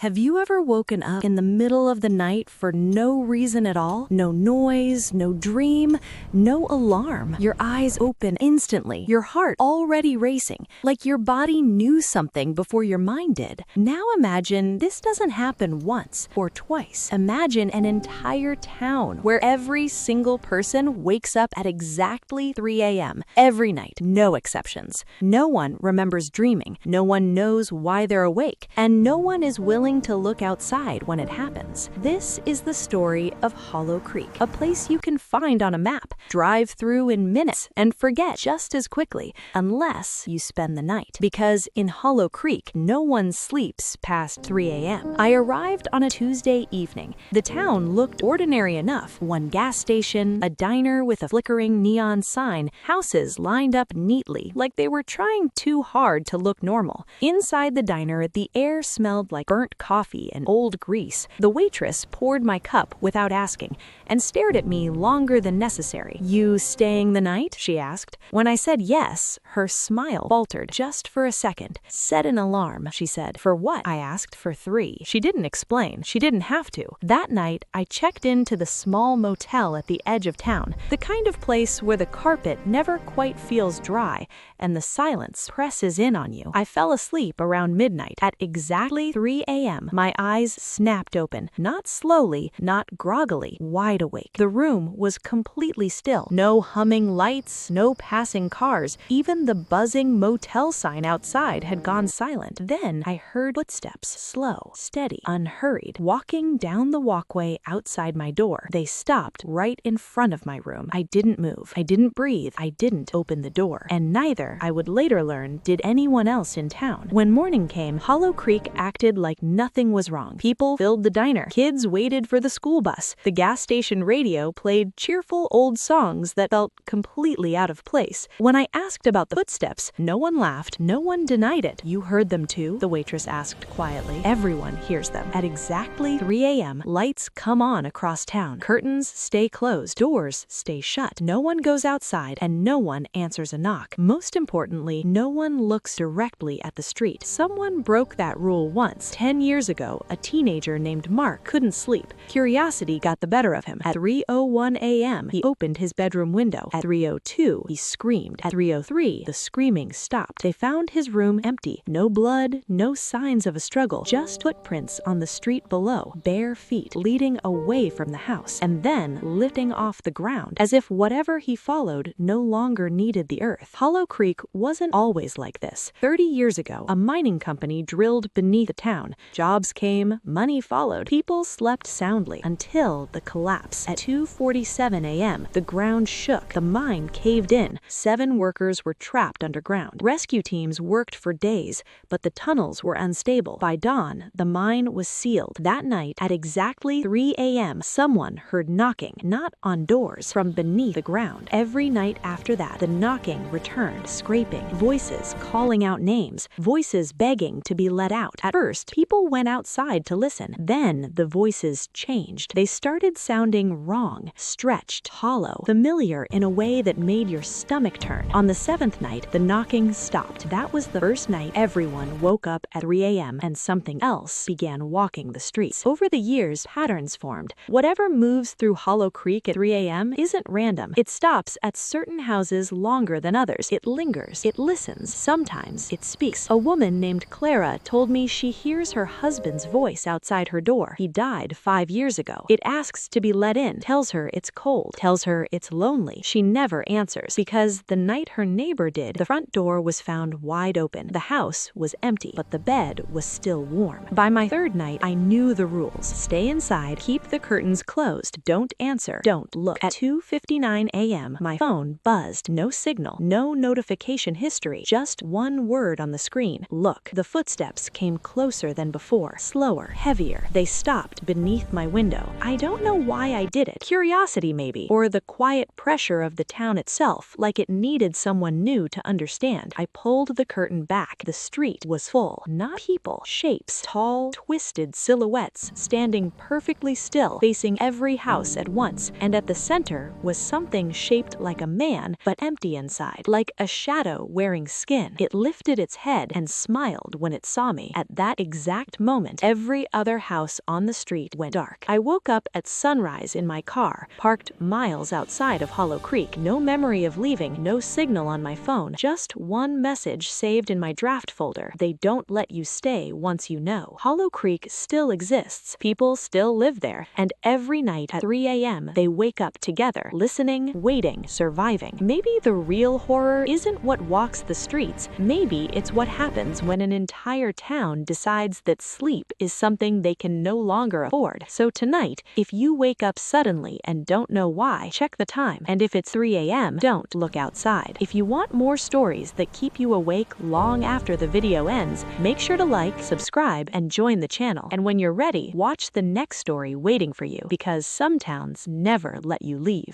Have you ever woken up in the middle of the night for no reason at all? No noise, no dream, no alarm. Your eyes open instantly, your heart already racing, like your body knew something before your mind did. Now imagine this doesn't happen once or twice. Imagine an entire town where every single person wakes up at exactly 3 a.m. every night, no exceptions. No one remembers dreaming, no one knows why they're awake, and no one is willing to look outside when it happens. This is the story of Hollow Creek, a place you can find on a map, drive through in minutes, and forget just as quickly, unless you spend the night. Because in Hollow Creek, no one sleeps past 3 a.m. I arrived on a Tuesday evening. The town looked ordinary enough. One gas station, a diner with a flickering neon sign, houses lined up neatly, like they were trying too hard to look normal. Inside the diner, the air smelled like burnt coffee and old grease. The waitress poured my cup without asking and stared at me longer than necessary. "You staying the night?" she asked. When I said yes, her smile faltered just for a second. "Set an alarm," she said. "For what?" I asked. "For 3. She didn't explain. She didn't have to. That night, I checked into the small motel at the edge of town, the kind of place where the carpet never quite feels dry and the silence presses in on you. I fell asleep around midnight. At exactly 3 a.m., my eyes snapped open, not slowly, not groggily, wide awake. The room was completely still. No humming lights, no passing cars. Even the buzzing motel sign outside had gone silent. Then I heard footsteps, slow, steady, unhurried, walking down the walkway outside my door. They stopped right in front of my room. I didn't move. I didn't breathe. I didn't open the door. And neither, I would later learn, did anyone else in town. When morning came, Hollow Creek acted like nothing was wrong. People filled the diner. Kids waited for the school bus. The gas station radio played cheerful old songs that felt completely out of place. When I asked about the footsteps, no one laughed, no one denied it. "You heard them too?" the waitress asked quietly. "Everyone hears them. At exactly 3 a.m., lights come on across town. Curtains stay closed. Doors stay shut. No one goes outside, and no one answers a knock. Most importantly, no one looks directly at the street. Someone broke that rule once. 10 years ago, a teenager named Mark couldn't sleep. Curiosity got the better of him. At 3:01 a.m., he opened his bedroom window. At 3:02, he screamed. At 3:03, the screaming stopped. They found his room empty. No blood, no signs of a struggle, just footprints on the street below, bare feet leading away from the house, and then lifting off the ground, as if whatever he followed no longer needed the earth. Hollow Creek wasn't always like this. 30 years ago, a mining company drilled beneath the town. Jobs came, money followed. People slept soundly until the collapse. At 2:47 a.m., the ground shook. The mine caved in. 7 workers were trapped underground. Rescue teams worked for days, but the tunnels were unstable. By dawn, the mine was sealed. That night, at exactly 3 a.m., someone heard knocking, not on doors, from beneath the ground. Every night after that, the knocking returned, scraping, voices calling out names, voices begging to be let out. At first, people went outside to listen. Then the voices changed. They started sounding wrong, stretched, hollow, familiar in a way that made your stomach turn. On the 7th night, the knocking stopped. That was the first night everyone woke up at 3 a.m. and something else began walking the streets. Over the years, patterns formed. Whatever moves through Hollow Creek at 3 a.m. isn't random. It stops at certain houses longer than others. It lingers. It listens. Sometimes it speaks. A woman named Clara told me she hears her husband's voice outside her door. He died 5 years ago. It asks to be let in, tells her it's cold, tells her it's lonely. She never answers, because the night her neighbor did, the front door was found wide open. The house was empty, but the bed was still warm. By my 3rd night, I knew the rules. Stay inside, keep the curtains closed, don't answer, don't look. At 2:59 a.m., my phone buzzed. No signal, no notification history, just one word on the screen: look. The footsteps came closer than before, slower, heavier. They stopped beneath my window. I don't know why I did it. Curiosity, maybe, or the quiet pressure of the town itself, like it needed someone new to understand. I pulled the curtain back. The street was full. Not people, shapes, tall, twisted silhouettes, standing perfectly still, facing every house at once. And at the center was something shaped like a man, but empty inside, like a shadow wearing skin. It lifted its head and smiled when it saw me. At that exact exact moment every other house on the street went dark. I woke up at sunrise in my car, parked miles outside of Hollow Creek. No memory of leaving, no signal on my phone, just one message saved in my draft folder. They don't let you stay once you know. Hollow Creek still exists, people still live there, and every night at 3 a.m. they wake up together, listening, waiting, surviving. Maybe the real horror isn't what walks the streets. Maybe it's what happens when an entire town decides that sleep is something they can no longer afford. So tonight, if you wake up suddenly and don't know why, check the time. And if it's 3 a.m., don't look outside. If you want more stories that keep you awake long after the video ends, make sure to like, subscribe, and join the channel. And when you're ready, watch the next story waiting for you, because some towns never let you leave.